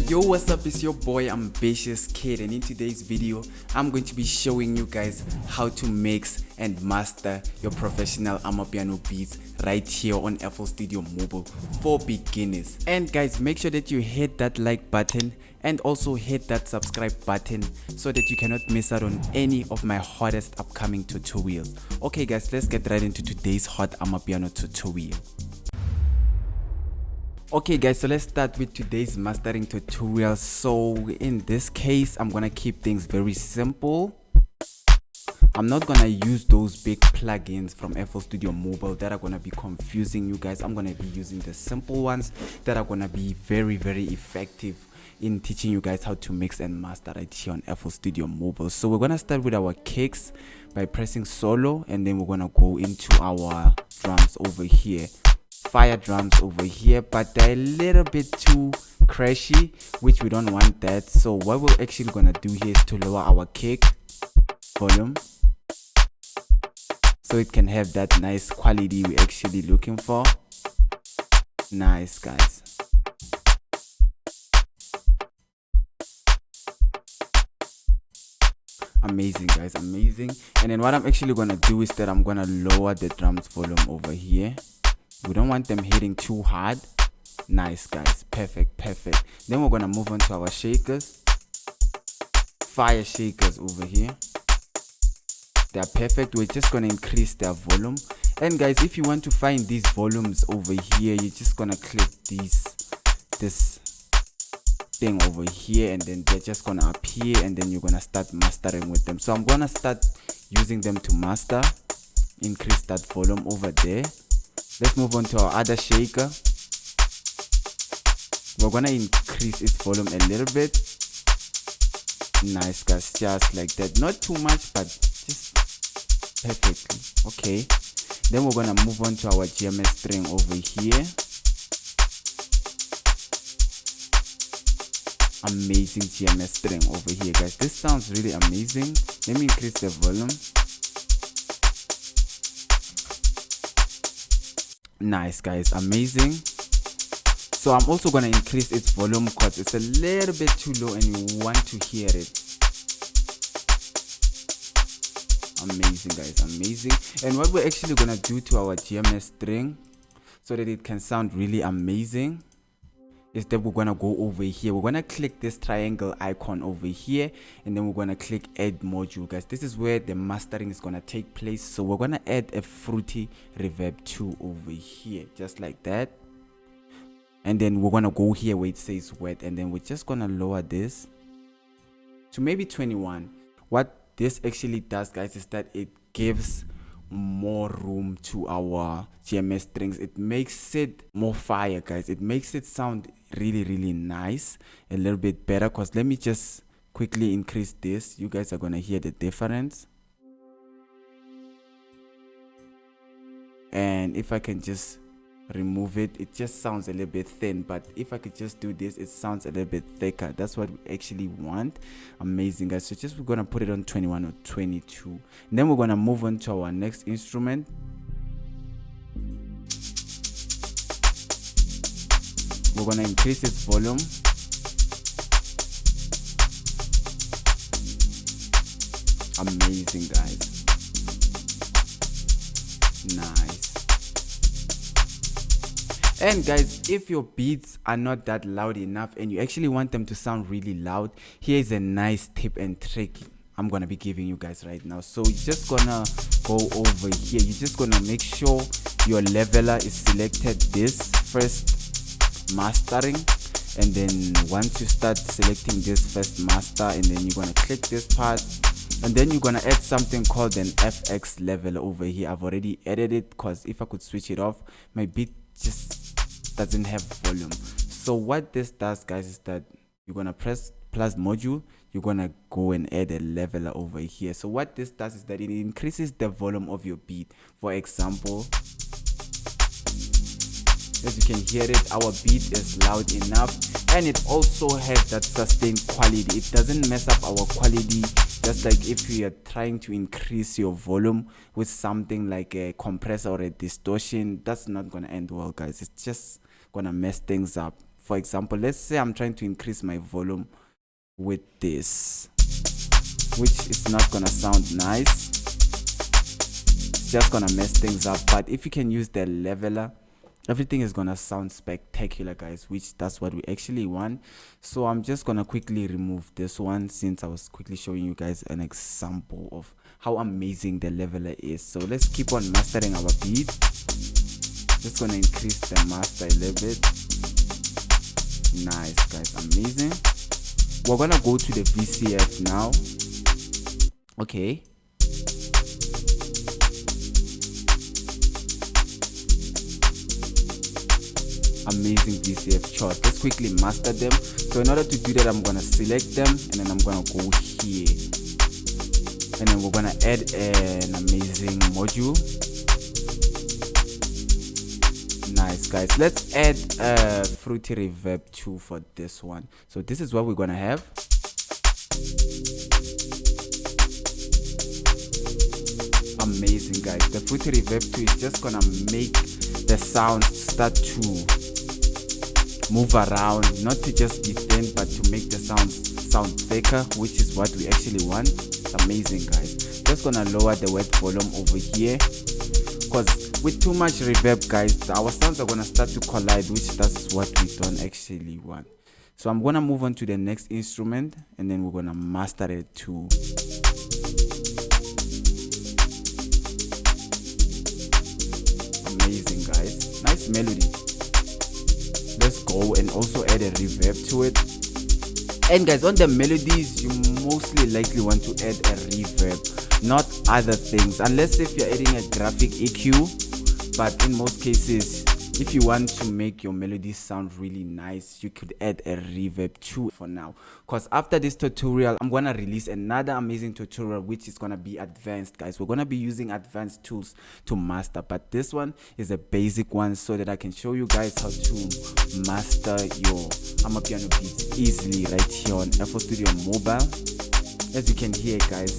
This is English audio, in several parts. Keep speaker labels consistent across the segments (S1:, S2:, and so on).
S1: Yo, what's up? It's your boy Ambitious Kid, and in today's video I'm going to be showing you guys how to mix and master your professional amapiano beats right here on FL Studio Mobile for beginners. And guys, make sure that you hit that like button and also hit that subscribe button so that you cannot miss out on any of my hottest upcoming tutorials. Okay guys, let's get right into today's hot amapiano tutorial. Okay guys, so let's start with today's mastering tutorial. So in this case, I'm gonna keep things very simple. I'm not gonna use those big plugins from FL Studio Mobile that are gonna be confusing you guys. I'm gonna be using the simple ones that are gonna be very effective in teaching you guys how to mix and master right here on FL Studio Mobile. So we're gonna start with our kicks by pressing solo, and then we're gonna go into our drums over here. Fire drums over here, but they're a little bit too crashy, which we don't want that. So what we're actually gonna do here is to lower our kick volume so it can have that nice quality we're actually looking for. Nice guys. Amazing guys, amazing. And then what I'm actually gonna do is that I'm gonna lower the drums volume over here. We don't want them hitting too hard. Nice guys, perfect. Then we're gonna move on to our shakers. Fire shakers over here. They're perfect. We're just gonna increase their volume. And guys, if you want to find these volumes over here, you're just gonna click this thing over here, and then they're just gonna appear, and then you're gonna start mastering with them. So I'm gonna start using them to master. Increase that volume over there. Let's move on to our other shaker. We're gonna increase its volume a little bit. Nice guys, just like that. Not too much, but just perfectly. Okay. Then we're gonna move on to our GMS string over here. Amazing GMS string over here, guys. This sounds really amazing. Let me increase the volume. Nice guys, amazing. So I'm also gonna increase its volume because it's a little bit too low and you want to hear it. Amazing guys, amazing. And what we're actually gonna do to our GMS string so that it can sound really amazing is that we're gonna go over here. We're gonna click this triangle icon over here, and then we're gonna click add module, guys. This is where the mastering is gonna take place. So we're gonna add a fruity reverb 2 over here, just like that. And then we're gonna go here where it says wet, and then we're just gonna lower this to maybe 21. What this actually does, guys, is that it gives more room to our GMS strings. It makes it more fire, guys. It makes it sound really nice, a little bit better. Because let me just quickly increase this. You guys are gonna hear the difference. And if I can just remove it, it just sounds a little bit thin, but if I could just do this, it sounds a little bit thicker. That's what we actually want. Amazing guys. So just we're gonna put it on 21 or 22, and then we're gonna move on to our next instrument. We're gonna increase its volume. Amazing guys, nice. And guys, if your beats are not that loud enough and you actually want them to sound really loud, here's a nice tip and trick I'm gonna be giving you guys right now. So you're just gonna go over here. You're just gonna make sure your leveler is selected this first mastering, and then once you start selecting this first master, and then you're gonna click this part, and then you're gonna add something called an FX level over here. I've already added it because if I could switch it off, my beat just doesn't have volume. So what this does, guys, is that you're gonna press plus module, you're gonna go and add a leveler over here. So what this does is that it increases the volume of your beat. For example, as you can hear it, our beat is loud enough, and it also has that sustained quality. It doesn't mess up our quality. Just like if you are trying to increase your volume with something like a compressor or a distortion, that's not gonna end well, guys. It's just gonna mess things up For example, let's say I'm trying to increase my volume with this, which is not gonna sound nice. It's just gonna mess things up. But if you can use the leveler, everything is gonna sound spectacular, guys, which that's what we actually want. So I'm just gonna quickly remove this one, since I was quickly showing you guys an example of how amazing the leveler is. So let's keep on mastering our beat. Just gonna increase the master a little bit. Nice, guys, amazing. We're gonna go to the VCF now. Okay, amazing VCF chart. Let's quickly master them. So in order to do that, I'm gonna select them, and then I'm gonna go here, and then we're gonna add an amazing module. Nice, guys. Let's add a fruity reverb too for this one. So this is what we're gonna have. Amazing, guys. The fruity reverb too is just gonna make the sound start to move around, not to just be thin, but to make the sound thicker, which is what we actually want. It's amazing, guys. Just gonna lower the wet volume over here, because with too much reverb, guys, our sounds are gonna start to collide, which that's what we don't actually want. So I'm gonna move on to the next instrument, and then we're gonna master it too. Amazing, guys. Nice melody. Let's go and also add a reverb to it. And guys, on the melodies, you mostly likely want to add a reverb, not other things, unless if you're adding a graphic EQ. But in most cases, if you want to make your melody sound really nice, you could add a reverb too for now. Because after this tutorial, I'm gonna release another amazing tutorial, which is gonna be advanced, guys. We're gonna be using advanced tools to master, but this one is a basic one, so that I can show you guys how to master your amapiano beats easily right here on FL Studio Mobile. As you can hear, guys,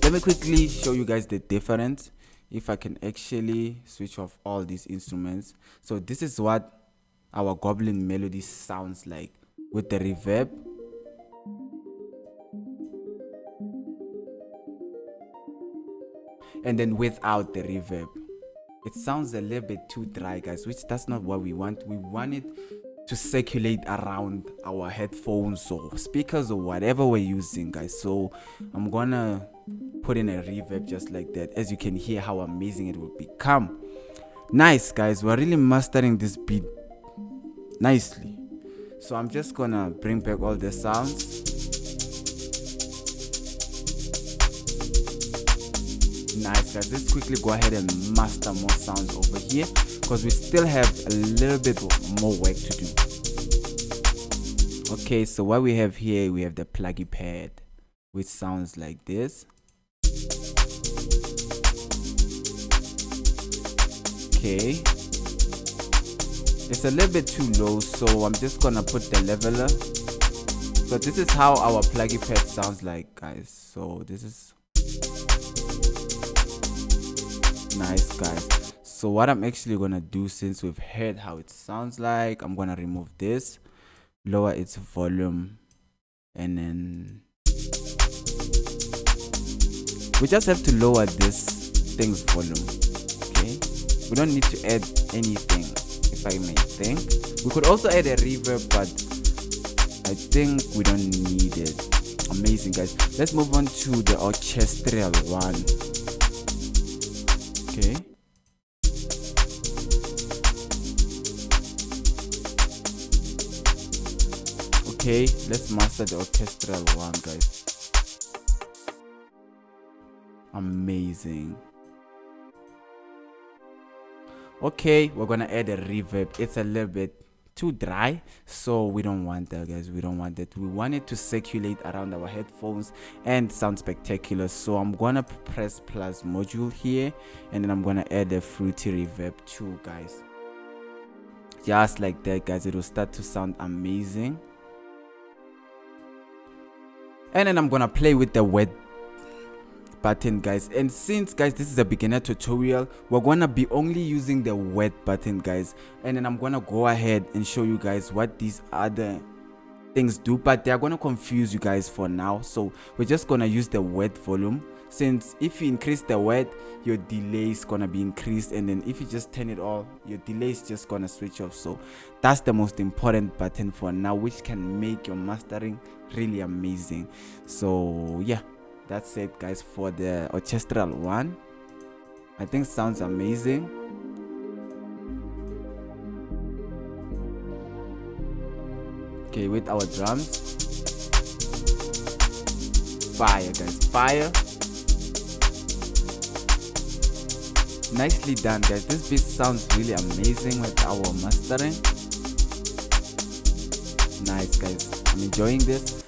S1: let me quickly show you guys the difference. If I can actually switch off all these instruments. So this is what our goblin melody sounds like with the reverb. And then without the reverb, it sounds a little bit too dry, guys, which that's not what we want. We want it to circulate around our headphones or speakers or whatever we're using, guys. So I'm gonna put in a reverb just like that. As you can hear how amazing it will become. Nice, guys, we're really mastering this beat nicely. So I'm just gonna bring back all the sounds. Nice, guys, let's quickly go ahead and master more sounds over here, because we still have a little bit more work to do. Okay, so what we have here, we have the pluggy pad, which sounds like this. Okay, it's a little bit too low, so I'm just gonna put the leveler. So this is how our pluggy pad sounds like, guys. So this is nice, guys. So what I'm actually gonna do, since we've heard how it sounds like, I'm gonna remove this, lower its volume, and then we just have to lower this thing's volume. Okay, we don't need to add anything, if I may think. We could also add a reverb, but I think we don't need it. Amazing, guys. Let's move on to the orchestral one. Okay, okay, let's master the orchestral one, guys. Amazing. Okay, we're gonna add a reverb. It's a little bit too dry, so we don't want that, guys. We don't want that. We want it to circulate around our headphones and sound spectacular. So I'm gonna press plus module here, and then I'm gonna add a fruity reverb too, guys. Just like that, guys, it will start to sound amazing. And then I'm gonna play with the wet button, guys. And since, guys, this is a beginner tutorial, we're gonna be only using the wet button, guys, and then I'm gonna go ahead and show you guys what these other things do, but they are gonna confuse you guys for now. So we're just gonna use the wet volume, since if you increase the wet, your delay is gonna be increased, and then if you just turn it all, your delay is just gonna switch off. So that's the most important button for now, which can make your mastering really amazing. So yeah, that's it, guys, for the orchestral one. I think sounds amazing. Okay, with our drums, fire, guys, fire. Nicely done, guys. This beat sounds really amazing with our mastering. Nice, guys, I'm enjoying this.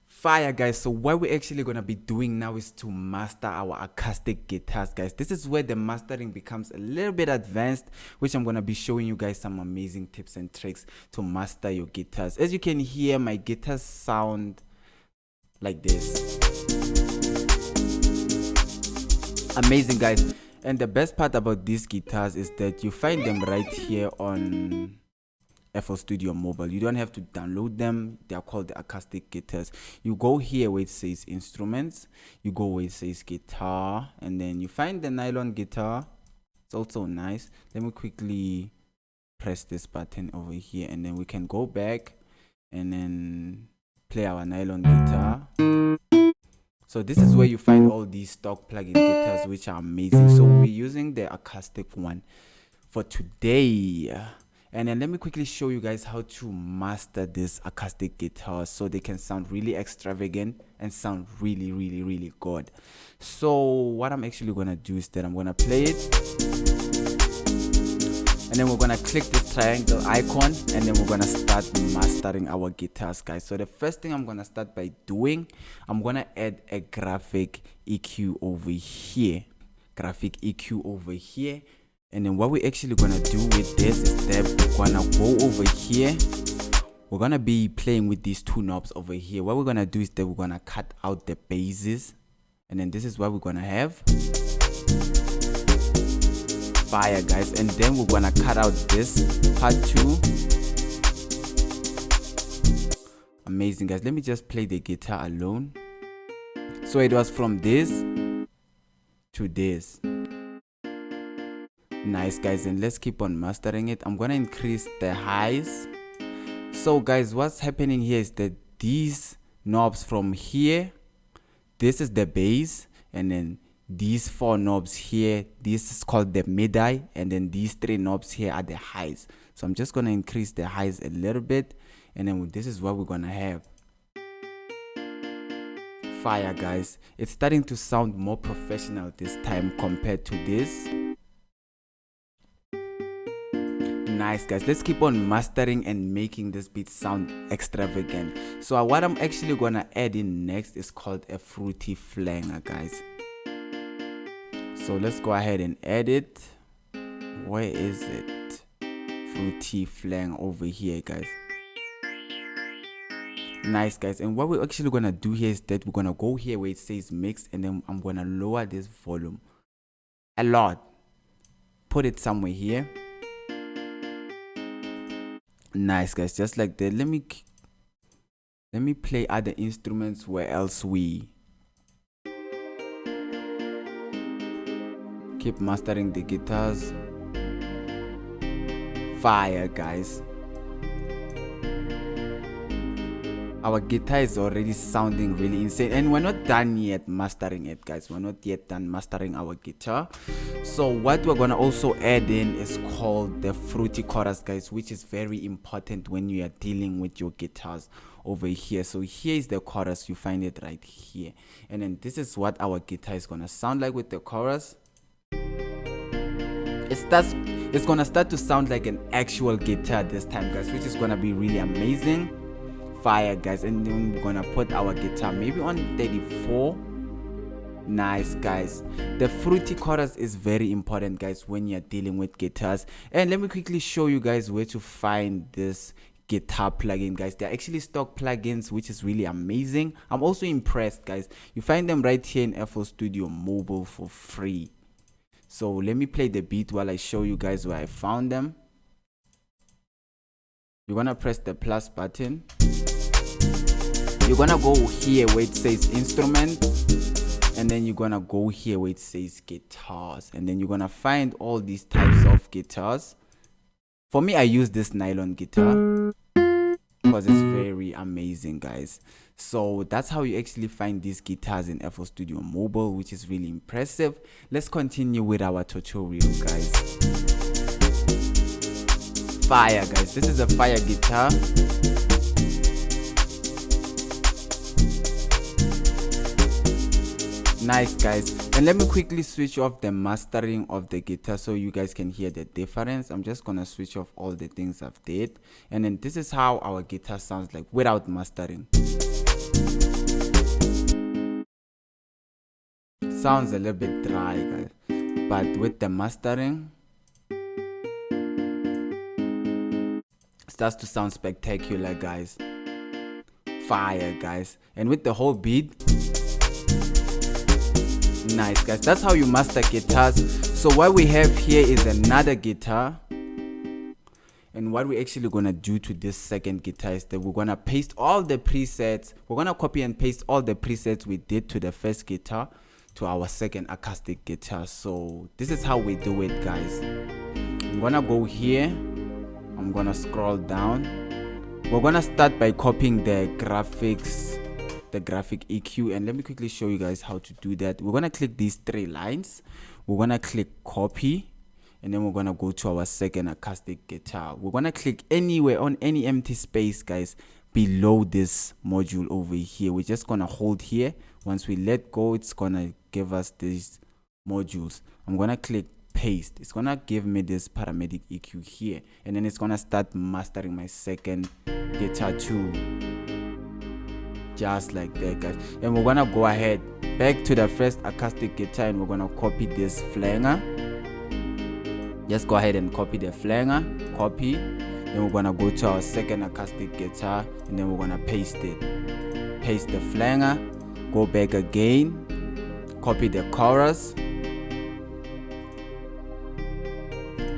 S1: Fire, guys. So what we're actually gonna be doing now is to master our acoustic guitars, guys. This is where the mastering becomes a little bit advanced, which I'm gonna be showing you guys some amazing tips and tricks to master your guitars. As you can hear, my guitars sound like this. Amazing, guys. And the best part about these guitars is that you find them right here on FL Studio Mobile. You don't have to download them. They are called the acoustic guitars. You go here where it says instruments, you go where it says guitar, and then you find the nylon guitar. It's also nice. Let me quickly press this button over here, and then we can go back and then play our nylon guitar. So this is where you find all these stock plug-in guitars, which are amazing. So we're using the acoustic one for today. And then let me quickly show you guys how to master this acoustic guitar so they can sound really extravagant and sound really, really, really good. So what I'm actually gonna do is that I'm gonna play it, and then we're gonna click this triangle icon, and then we're gonna start mastering our guitars, guys. So the first thing I'm gonna start by doing, I'm gonna add a graphic EQ over here. And then what we're actually gonna do with this is that we're gonna go over here. We're gonna be playing with these two knobs over here. What we're gonna do is that we're gonna cut out the basses, and then this is what we're gonna have. Fire, guys. And then we're gonna cut out this part too. Amazing, guys. Let me just play the guitar alone. So it was from this to this. Nice, guys. And let's keep on mastering it. I'm gonna increase the highs. So guys, what's happening here is that these knobs from here, this is the bass, and then these four knobs here, this is called the midi, and then these three knobs here are the highs. So I'm just gonna increase the highs a little bit, and then this is what we're gonna have. Fire, guys. It's starting to sound more professional this time compared to this. Nice, guys. Let's keep on mastering and making this beat sound extravagant. So what I'm actually gonna add in next is called a fruity flanger, guys. So let's go ahead and add it. Where is it? Fruity flang over here, guys. Nice, guys. And what we're actually gonna do here is that we're gonna go here where it says mix, and then I'm gonna lower this volume a lot. Put it somewhere here. Nice, guys. Just like that. Let me play other instruments where else we keep mastering the guitars. Fire, guys. Our guitar is already sounding really insane, and we're not done yet mastering it, guys. We're not yet done mastering our guitar. So what we're gonna also add in is called the fruity chorus, guys, which is very important when you are dealing with your guitars over here. So here is the chorus. You find it right here, and then this is what our guitar is gonna sound like with the chorus. It's gonna start to sound like an actual guitar this time, guys, which is gonna be really amazing. Fire, guys. And then we're gonna put our guitar maybe on 34. Nice, guys. The fruity chorus is very important, guys, when you're dealing with guitars. And let me quickly show you guys where to find this guitar plugin, guys. They're actually stock plugins, which is really amazing. I'm also impressed, guys. You find them right here in FL Studio Mobile for free. So let me play the beat while I show you guys where I found them. You're gonna press the plus button. You're gonna go here where it says instrument, and then you're gonna go here where it says guitars, and then you're gonna find all these types of guitars. For me, I use this nylon guitar because it's very amazing, guys. So that's how you actually find these guitars in FL Studio Mobile, which is really impressive. Let's continue with our tutorial, guys. Fire, guys. This is a fire guitar. Nice, guys. And let me quickly switch off the mastering of the guitar so you guys can hear the difference. I'm just gonna switch off all the things I've did, and then this is how our guitar sounds like without mastering. Sounds a little bit dry, guys, but with the mastering it starts to sound spectacular, guys. Fire, guys. And with the whole beat, nice, guys. That's how you master guitars. So what we have here is another guitar, and what we're actually gonna do to this second guitar is that we're gonna paste all the presets. We're gonna copy and paste all the presets we did to the first guitar to our second acoustic guitar. So this is how we do it, guys. I'm gonna go here, I'm gonna scroll down. We're gonna start by copying the graphics, the graphic EQ, and let me quickly show you guys how to do that. We're gonna click these three lines, we're gonna click copy, and then we're gonna go to our second acoustic guitar. We're gonna click anywhere on any empty space, guys, below this module over here. We're just gonna hold here. Once we let go, it's gonna give us these modules. I'm gonna click paste. It's gonna give me this paramedic EQ here, and then it's gonna start mastering my second guitar too, just like that, guys. And we're gonna go ahead back to the first acoustic guitar, and we're gonna copy this flanger. Just go ahead and copy the flanger, copy. Then we're gonna go to our second acoustic guitar, and then we're gonna paste it. Paste the flanger, go back again, copy the chorus,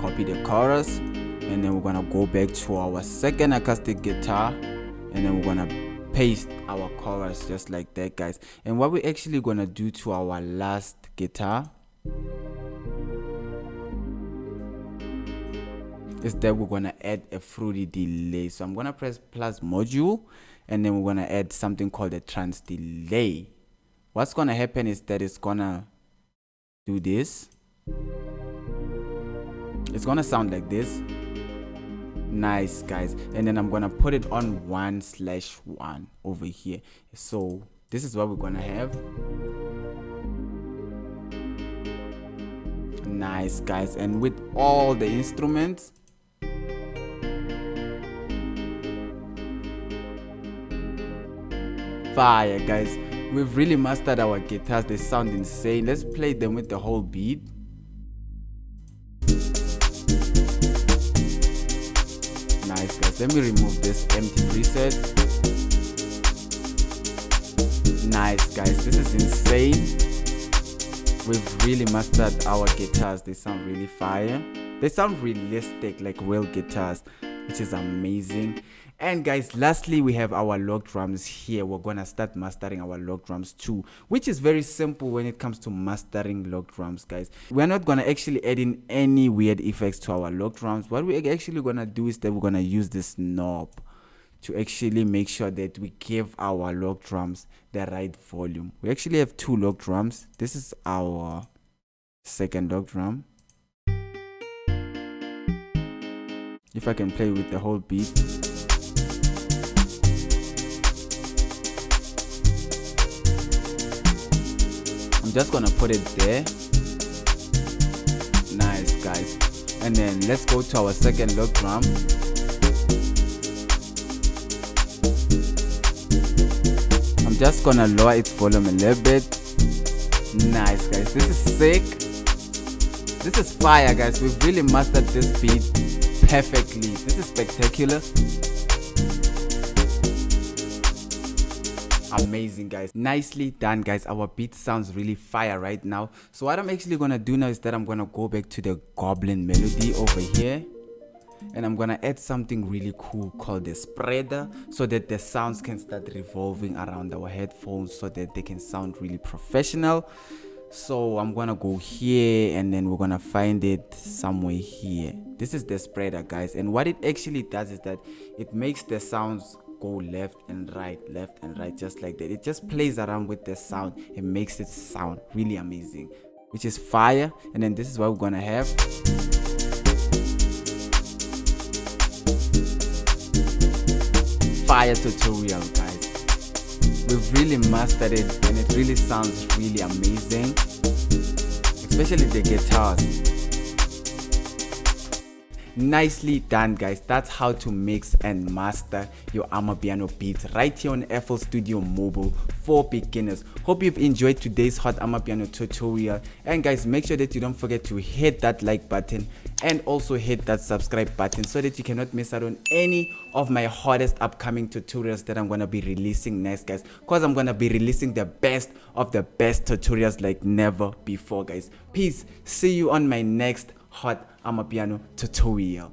S1: copy the chorus, and then we're gonna go back to our second acoustic guitar, and then we're gonna paste our chorus just like that, guys. And what we're actually gonna do to our last guitar is that we're gonna add a fruity delay. So I'm gonna press plus module, and then we're gonna add something called a trans delay. What's gonna happen is that it's gonna do this. It's gonna sound like this. Nice, guys. And then I'm gonna put it on 1/1 over here. So this is what we're gonna have. Nice, guys. And with all the instruments, fire, guys. We've really mastered our guitars. They sound insane. Let's play them with the whole beat. Nice, guys. Let me remove this empty preset. Nice, guys. This is insane. We've really mastered our guitars. They sound really fire. They sound realistic, like real guitars, which is amazing. And guys, lastly, we have our log drums here. We're gonna start mastering our log drums too, which is very simple when it comes to mastering log drums, guys. We're not gonna actually add in any weird effects to our log drums. What we're actually gonna do is that we're gonna use this knob to actually make sure that we give our log drums the right volume. We actually have two log drums. This is our second log drum. If I can play with the whole beat. I'm just gonna put it there. Nice, guys. And then let's go to our second log drum. I'm just gonna lower its volume a little bit. Nice, guys. This is sick. This is fire, guys. We've really mastered this beat perfectly. This is spectacular. Amazing, guys. Nicely done, guys. Our beat sounds really fire right now. So what I'm actually gonna do now is that I'm gonna go back to the goblin melody over here, and I'm gonna add something really cool called the spreader, so that the sounds can start revolving around our headphones so that they can sound really professional. So I'm gonna go here, and then we're gonna find it somewhere here. This is the spreader, guys, and what it actually does is that it makes the sounds go left and right, just like that. It just plays around with the sound and makes it sound really amazing, which is fire. And then this is what we're gonna have. Fire tutorial, guys. We've really mastered it, and it really sounds really amazing, especially the guitars. Nicely done, guys. That's how to mix and master your amapiano beats right here on FL Studio Mobile for beginners. Hope you've enjoyed today's hot amapiano tutorial, and guys, make sure that you don't forget to hit that like button and also hit that subscribe button so that you cannot miss out on any of my hottest upcoming tutorials that I'm gonna be releasing next, guys, because I'm gonna be releasing the best of the best tutorials like never before, guys. Peace. See you on my next hot amapiano tutorial.